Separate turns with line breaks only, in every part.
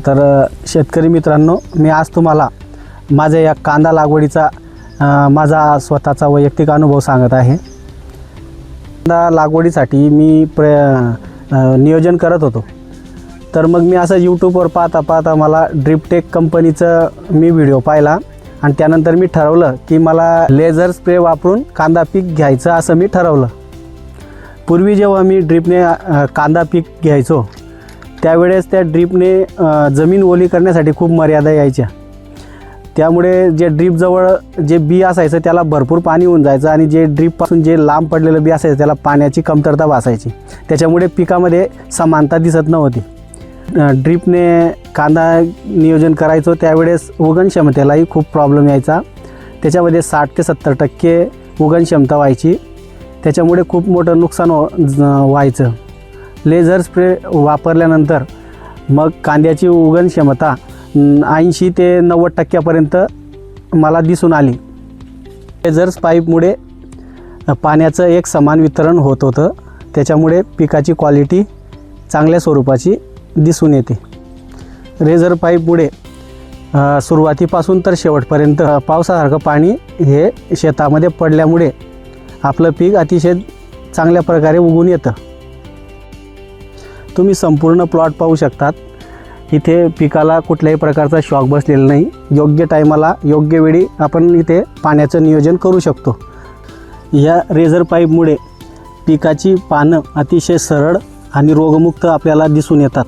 तर शेतकरी मित्रांनो, मी आज तुम्हाला माझ्या या कांदा लागवडीचा माझा स्वतःचा वैयक्तिक अनुभव सांगत आहे। कांदा लागवडीसाठी मी नियोजन करत होतो, तर मग मी असं यूट्यूबवर पाहता मला ड्रिपटेक कंपनीचं मी व्हिडिओ पाहिला आणि त्यानंतर मी ठरवलं की मला लेझर स्प्रे वापरून कांदा पीक घ्यायचं असं मी ठरवलं। पूर्वी जेव्हा मी ड्रिपने कांदा पीक घ्यायचो त्यावेळेस त्या ड्रिपने जमीन ओली करण्यासाठी खूप मर्यादा यायच्या, त्यामुळे जे ड्रिपजवळ जे बी असायचं त्याला भरपूर पाणी होऊन जायचं आणि जे ड्रिपपासून जे लांब पडलेलं बी असायचं त्याला पाण्याची कमतरता भासायची, त्याच्यामुळे पिकामध्ये समानता दिसत नव्हती। ड्रिपने कांदा नियोजन करायचो त्यावेळेस उगण क्षमतेलाही खूप प्रॉब्लेम यायचा, त्याच्यामध्ये 60 ते 70% उगण क्षमता व्हायची, त्याच्यामुळे खूप मोठं नुकसान व्हायचं। लेझर स्प्रे वापरल्यानंतर मग कांद्याची उगण क्षमता 80 ते 90% मला दिसून आली। लेझर पाईपमुळे पाण्याचं एक समान वितरण होत होतं, त्याच्यामुळे पिकाची क्वालिटी चांगल्या स्वरूपाची दिसून येते। लेझर पाईपमुळे सुरुवातीपासून तर शेवटपर्यंत पावसासारखं पाणी हे शेतामध्ये पडल्यामुळे आपलं पीक अतिशय चांगल्या प्रकारे उगवून येतं। तुम्ही संपूर्ण प्लॉट पाहू शकतात, इथे पिकाला कुठल्याही प्रकारचा शॉक बसलेला नाही। योग्य टायमाला योग्य वेळी आपण इथे पाण्याचं नियोजन करू शकतो। या लेझर पाईपमुळे पिकाची पानं अतिशय सरळ आणि रोगमुक्त आपल्याला दिसून येतात।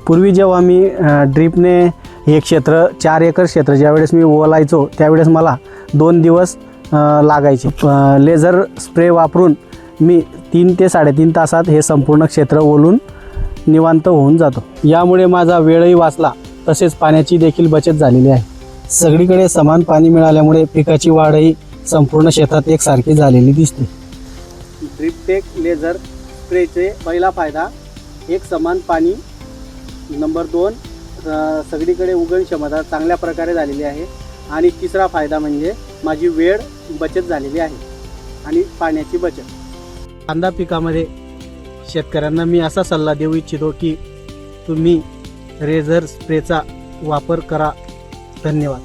पूर्वी जेव्हा मी ड्रिपने हे क्षेत्र 4 एकर क्षेत्र ज्यावेळेस मी ओलायचो त्यावेळेस मला 2 दिवस लागायचे। लेझर स्प्रे वापरून मी 3 ते 3.5 तासात हे संपूर्ण क्षेत्र ओलून निवांत होऊन जातो। यामुळे माझा वेळही वाचला, तसेच पाण्याची देखील बचत झालेली आहे। सगळीकडे समान पाणी मिळाल्यामुळे पिकाची वाढही संपूर्ण क्षेत्रात एकसारखी झालेली दिसते। ड्रिपटेक लेझर स्प्रेचे पहिला फायदा एक समान पाणी, नंबर 2 सगळीकडे उगण क्षमता चांगल्या प्रकारे झालेली आहे आणि तिसरा फायदा म्हणजे माझी वेळ बचत झालेली आहे आणि पाण्याची बचत। कांदा पिकामध्ये शेतकऱ्यांना मी असा सल्ला देऊ इच्छितो की तुम्ही लेझर स्प्रेचा वापर करा। धन्यवाद।